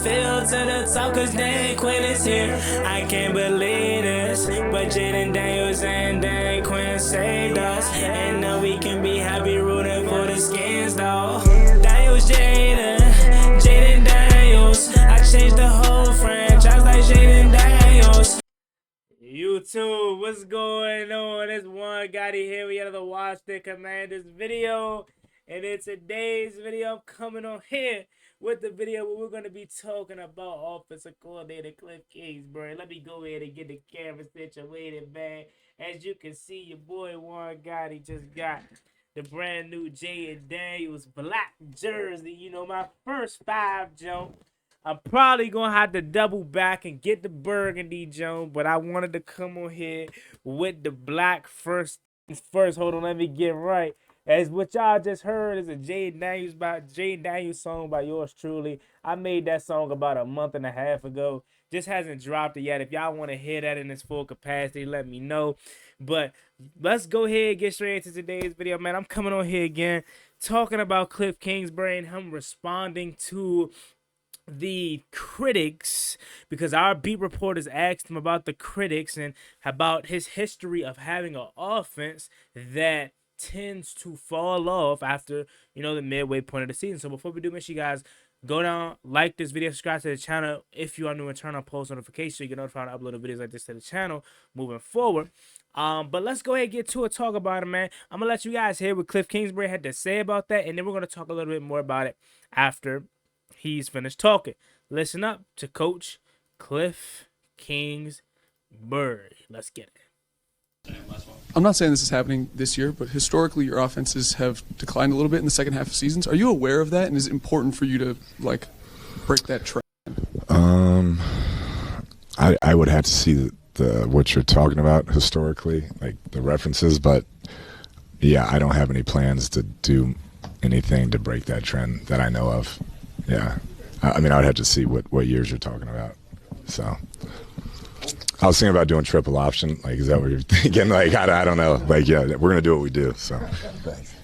field to the top, cause Dan Quinn is here. I can't believe this, but Jaden Daniels and Dan Quinn saved us. And now we can be happy rooting for the Skins, though. Daniels, Jaden Daniels. I changed the whole franchise like Jaden Daniels. YouTube, what's going on? It's Juan Gotti here. We have the Washington Commanders video. And in today's video, I'm coming on here with the video where we're going to be talking about offensive coordinator Kliff Kingsbury. Let me go ahead and get the camera situated, man. As you can see, your boy Juan Gotti just got the brand new Jaden Daniels black jersey. You know, my first 5 jump. I'm probably going to have to double back and get the burgundy jump, but I wanted to come on here with the black first. Hold on, let me get right. As what y'all just heard is a Jaden Daniels song by yours truly. I made that song about a month and a half ago. Just hasn't dropped it yet. If y'all want to hear that in its full capacity, let me know. But let's go ahead and get straight into today's video, man. I'm coming on here again talking about Kliff Kingsbury and him responding to the critics, because our beat reporters asked him about the critics and about his history of having an offense that tends to fall off after, you know, the midway point of the season. So before we do, make sure you guys go down, like this video, subscribe to the channel if you are new, and turn on post notifications so you get notified when I upload videos like this to the channel moving forward. But let's go ahead and get to it, talk about it, man. I'm gonna let you guys hear what Kliff Kingsbury had to say about that, and then we're gonna talk a little bit more about it after he's finished talking. Listen up to Coach Kliff Kingsbury. Let's get it. I'm not saying this is happening this year, but historically your offenses have declined a little bit in the second half of seasons. Are you aware of that, and is it important for you to like break that trend? I would have to see the what you're talking about historically, like the references, but yeah, I don't have any plans to do anything to break that trend that I know of. Yeah, I mean, I would have to see what years you're talking about. So I was thinking about doing triple option. Like, is that what you're thinking? Like, I don't know. Like, yeah, we're going to do what we do. So, thanks.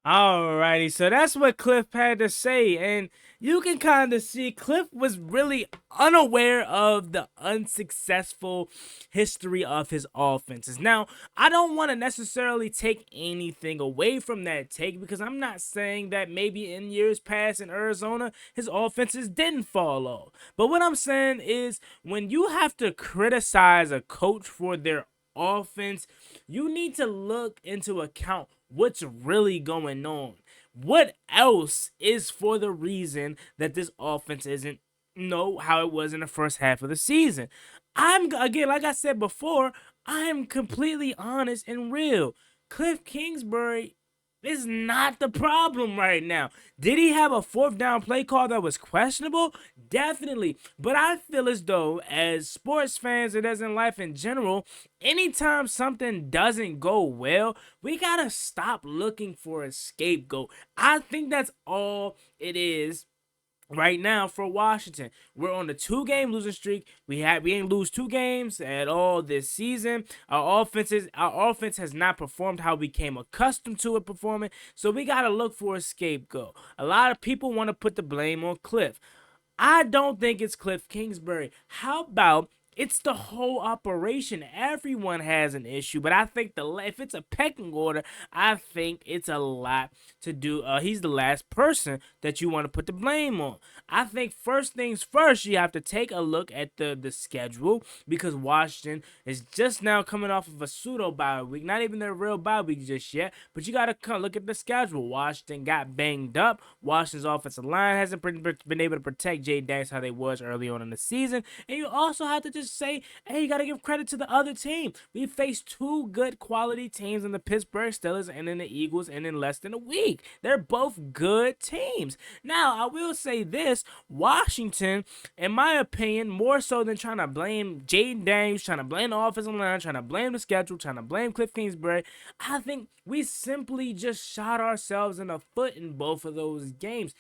Alrighty, so that's what Kliff had to say, and you can kind of see Kliff was really unaware of the unsuccessful history of his offenses. Now, I don't want to necessarily take anything away from that take, because I'm not saying that maybe in years past in Arizona, his offenses didn't fall off. But what I'm saying is, when you have to criticize a coach for their offense, you need to look into account what's really going on. What else is for the reason that this offense isn't how it was in the first half of the season? Again, like I said before, I am completely honest and real. Kliff Kingsbury is not the problem right now. Did he have a 4th down play call that was questionable? Definitely. But I feel as though, as sports fans and as in life in general, anytime something doesn't go well, we gotta stop looking for a scapegoat. I think that's all it is right now for Washington. We're on the 2-game losing streak. We ain't lose 2 games at all this season. Our offense has not performed how we came accustomed to it performing. So we gotta look for a scapegoat. A lot of people want to put the blame on Kliff. I don't think it's Kliff Kingsbury. How about it's the whole operation? Everyone has an issue, but I think if it's a pecking order, I think it's a lot to do. He's the last person that you want to put the blame on. I think first things first, you have to take a look at the schedule, because Washington is just now coming off of a pseudo bye week, not even their real bye week just yet. But you got to come look at the schedule. Washington got banged up. Washington's offensive line hasn't been able to protect Jaden Daniels how they was early on in the season, and you also have to just say, hey, you got to give credit to the other team. We faced 2 good quality teams in the Pittsburgh Steelers and in the Eagles, and in less than a week. They're both good teams. Now, I will say this, Washington, in my opinion, more so than trying to blame Jaden Daniels, trying to blame the offensive line, trying to blame the schedule, trying to blame Kliff Kingsbury, I think we simply just shot ourselves in the foot in both of those games.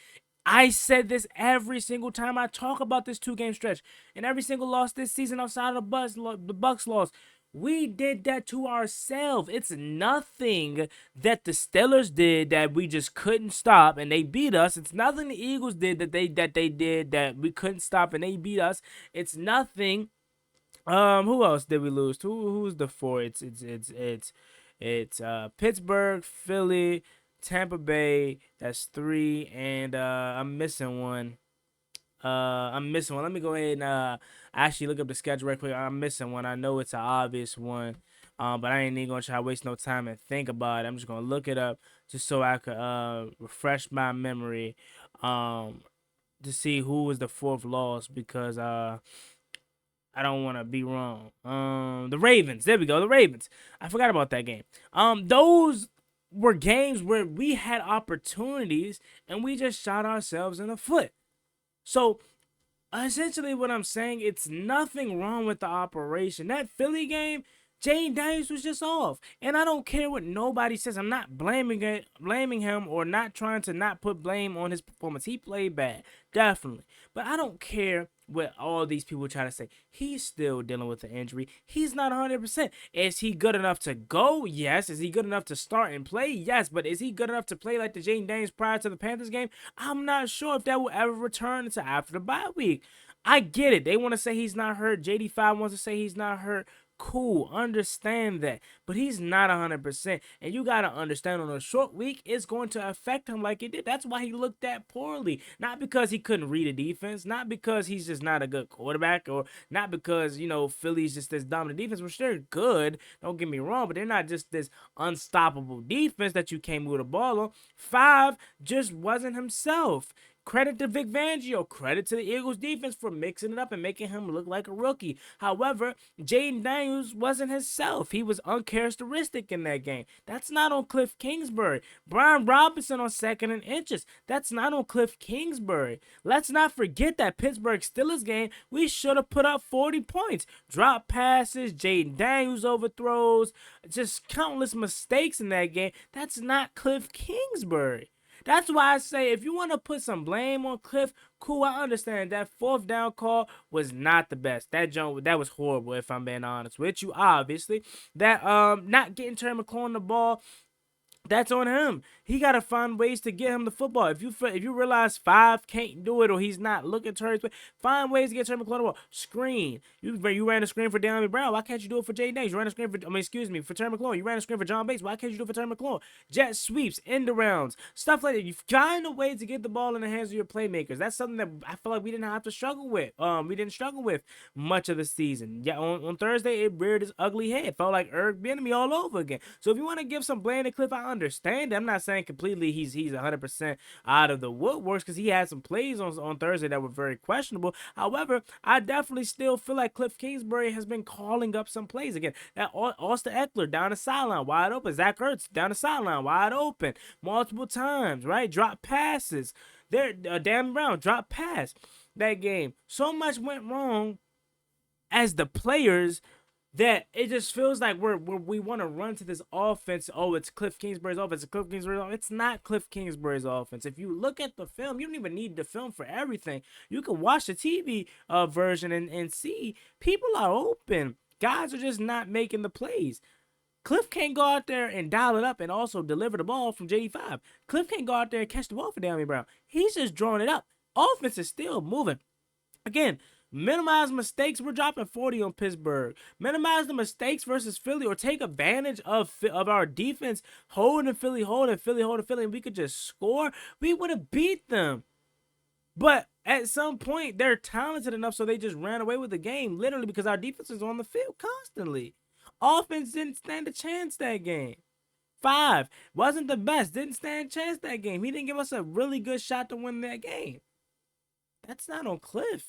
I said this every single time I talk about this 2-game stretch, and every single loss this season outside of the Bucks loss. We did that to ourselves. It's nothing that the Steelers did that we just couldn't stop and they beat us. It's nothing the Eagles did that they did that we couldn't stop and they beat us. It's nothing. Who else did we lose to? Who's the four? It's Pittsburgh, Philly, Tampa Bay. That's three, and I'm missing one. Let me go ahead and actually look up the schedule right quick. I'm missing one. I know it's an obvious one. But I ain't even gonna try to waste no time and think about it. I'm just gonna look it up just so I could refresh my memory to see who was the fourth loss because I don't want to be wrong. The Ravens. There we go. The Ravens. I forgot about that game. Those were games where we had opportunities and we just shot ourselves in the foot. So essentially what I'm saying, it's nothing wrong with the operation. That Philly game, Jane Daniels was just off. And I don't care what nobody says. I'm not blaming him or not trying to not put blame on his performance. He played bad, definitely. But I don't care what all these people try to say. He's still dealing with the injury. He's not 100%. Is he good enough to go? Yes. Is he good enough to start and play? Yes. But is he good enough to play like the Jane Daniels prior to the Panthers game? I'm not sure if that will ever return until after the bye week. I get it. They want to say he's not hurt. JD5 wants to say he's not hurt. Cool, understand that, but he's not 100%, and you gotta understand on a short week it's going to affect him like it did. That's why he looked that poorly, not because he couldn't read a defense, not because he's just not a good quarterback, or not because Philly's just this dominant defense, which they're good. Don't get me wrong, but they're not just this unstoppable defense that you can't move the ball on. 5 just wasn't himself. Credit to Vic Fangio. Credit to the Eagles defense for mixing it up and making him look like a rookie. However, Jaden Daniels wasn't himself. He was uncharacteristic in that game. That's not on Kliff Kingsbury. Brian Robinson on 2nd and inches. That's not on Kliff Kingsbury. Let's not forget that Pittsburgh Steelers game, we should have put up 40 points. Drop passes, Jaden Daniels overthrows, just countless mistakes in that game. That's not Kliff Kingsbury. That's why I say if you want to put some blame on Kliff, cool, I understand. That 4th down call was not the best. That was horrible, if I'm being honest with you. Obviously, that not getting Terry McLaurin the ball, that's on him. He got to find ways to get him the football. If you realize 5 can't do it or he's not looking to hurry, find ways to get Terry McLaurin the ball. Screen. You ran a screen for De'Ami Brown. Why can't you do it for Jay Daniels? You ran a screen for Terry McLaurin. You ran a screen for John Bates. Why can't you do it for Terry McLaurin? Jet sweeps, end arounds, stuff like that. You find a way to get the ball in the hands of your playmakers. That's something that I feel like we didn't have to struggle with. We didn't struggle with much of the season. Yeah, on Thursday it reared its ugly head. It felt like Eric Bieniemy all over again. So if you want to give some blame to Kliff, I understand. I'm not saying completely he's 100% out of the woodworks because he had some plays on Thursday that were very questionable. However, I definitely still feel like Kliff Kingsbury has been calling up some plays again. That Austin Eckler down the sideline wide open, Zach Ertz down the sideline wide open multiple times, right? Drop passes. There, Dan Brown drop pass that game. So much went wrong as the players that it just feels like we want to run to this offense. Oh, it's Kliff Kingsbury's offense. It's Kliff Kingsbury's offense. It's not Kliff Kingsbury's offense. If you look at the film, you don't even need the film for everything. You can watch the TV version and see people are open. Guys are just not making the plays. Kliff can't go out there and dial it up and also deliver the ball from JD5. Kliff can't go out there and catch the ball for De'Ami Brown. He's just drawing it up. Offense is still moving. Again, minimize mistakes. We're dropping 40 on Pittsburgh. Minimize the mistakes versus Philly or take advantage of our defense holding Philly, and we could just score. We would have beat them. But at some point, they're talented enough so they just ran away with the game, literally because our defense is on the field constantly. Offense didn't stand a chance that game. 5 wasn't the best, didn't stand a chance that game. He didn't give us a really good shot to win that game. That's not on Kliff.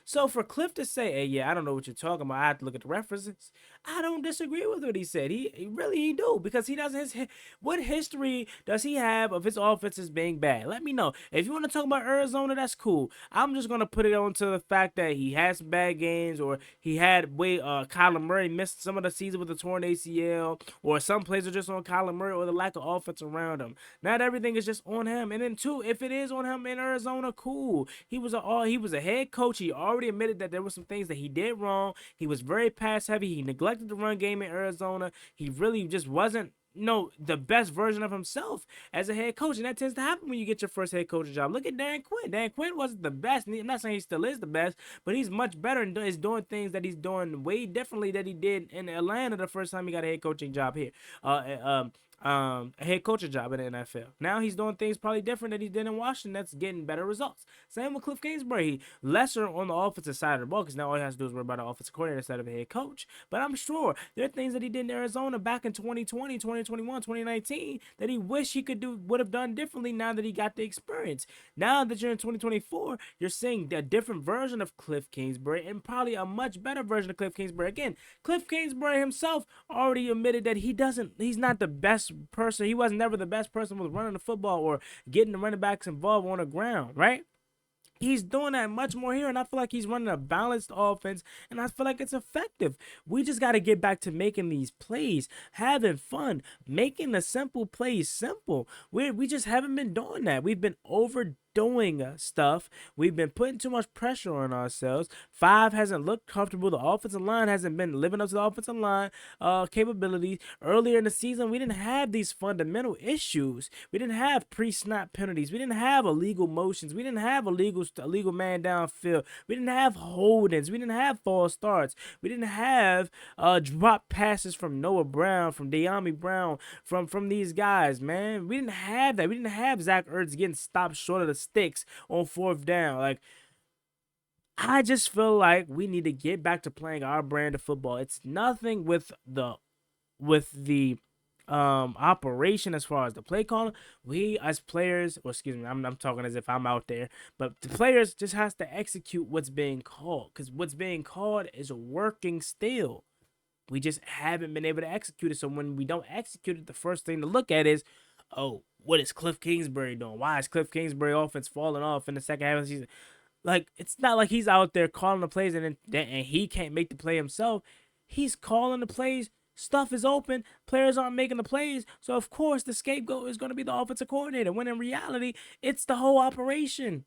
So for Kliff to say, hey, yeah, I don't know what you're talking about, I have to look at the references, I don't disagree with what he said. He really do, because he doesn't. What history does he have of his offenses being bad? Let me know. If you want to talk about Arizona, that's cool. I'm just going to put it on to the fact that he had some bad games, or he had Kyler Murray missed some of the season with a torn ACL, or some plays are just on Kyler Murray, or the lack of offense around him. Not everything is just on him. And then 2, if it is on him in Arizona, cool. He was a head coach. He already already admitted that there were some things that he did wrong. He was very pass heavy. He neglected the run game in Arizona. He really just wasn't the best version of himself as a head coach. And that tends to happen when you get your first head coaching job. Look at Dan Quinn. Dan Quinn wasn't the best. I'm not saying he still is the best, but he's much better and is doing things that he's doing way differently than he did in Atlanta the first time he got a head coaching job here. A head coaching job in the NFL. Now he's doing things probably different than he did in Washington that's getting better results. Same with Kliff Kingsbury. Lesser on the offensive side of the ball because now all he has to do is worry about an offensive coordinator instead of a head coach. But I'm sure there are things that he did in Arizona back in 2020, 2021, 2019 that he wish he would have done differently now that he got the experience. Now that you're in 2024, you're seeing a different version of Kliff Kingsbury and probably a much better version of Kliff Kingsbury. Again, Kliff Kingsbury himself already admitted that he's not the best person. He was never the best person with running the football or getting the running backs involved on the ground, right? He's doing that much more here, and I feel like he's running a balanced offense, and I feel like it's effective. We just got to get back to making these plays, having fun, making the simple plays simple. We just haven't been doing that. We've been overdoing stuff. We've been putting too much pressure on ourselves. 5 hasn't looked comfortable. The offensive line hasn't been living up to the offensive line capabilities. Earlier in the season, we didn't have these fundamental issues. We didn't have pre-snap penalties. We didn't have illegal motions. We didn't have illegal man downfield. We didn't have holdings. We didn't have false starts. We didn't have drop passes from Noah Brown, from De'Ami Brown, from these guys, man. We didn't have that. We didn't have Zach Ertz getting stopped short of the sticks on 4th down. Like, I just feel like we need to get back to playing our brand of football. It's nothing with the operation as far as the play calling. We as players, or excuse me, I'm talking as if I'm out there, but the players just has to execute what's being called, because what's being called is working still. We just haven't been able to execute it. So when we don't execute it, the first thing to look at is, oh, what is Kliff Kingsbury doing? Why is Kliff Kingsbury offense falling off in the second half of the season? Like, it's not like he's out there calling the plays and he can't make the play himself. He's calling the plays. Stuff is open. Players aren't making the plays. So, of course, the scapegoat is going to be the offensive coordinator, when in reality, it's the whole operation.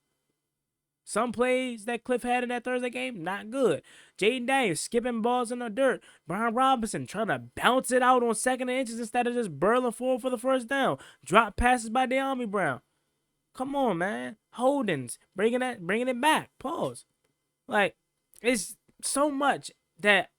Some plays that Kliff had in that Thursday game, not good. Jaden Daniels skipping balls in the dirt. Brian Robinson trying to bounce it out on 2nd and inches instead of just burling forward for the first down. Drop passes by De'Ami Brown. Come on, man. Holdings. Bringing it back. Pause. Like, it's so much that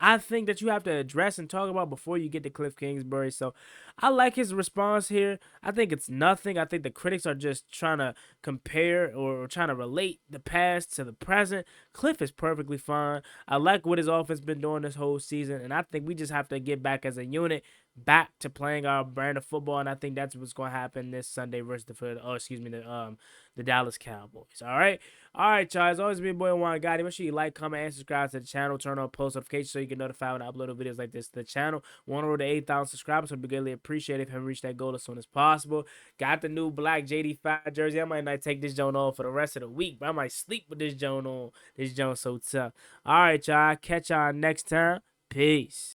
I think that you have to address and talk about before you get to Kliff Kingsbury. So I like his response here. I think it's nothing. I think the critics are just trying to compare or trying to relate the past to the present. Kliff is perfectly fine. I like what his offense been doing this whole season, and I think we just have to get back as a unit, back to playing our brand of football, and I think that's what's going to happen this Sunday versus the Dallas Cowboys. All right, y'all. As always, been boy Juan Gotti. Make sure you like, comment, and subscribe to the channel. Turn on post notifications so you get notified when I upload videos like this to the channel. Want to roll to 8,000 subscribers, so it'd be greatly appreciated if you reach that goal as soon as possible. Got the new black JD5 jersey. I might not take this joint on for the rest of the week, but I might sleep with this joint on. This joint so tough. All right, y'all. Catch y'all next time. Peace.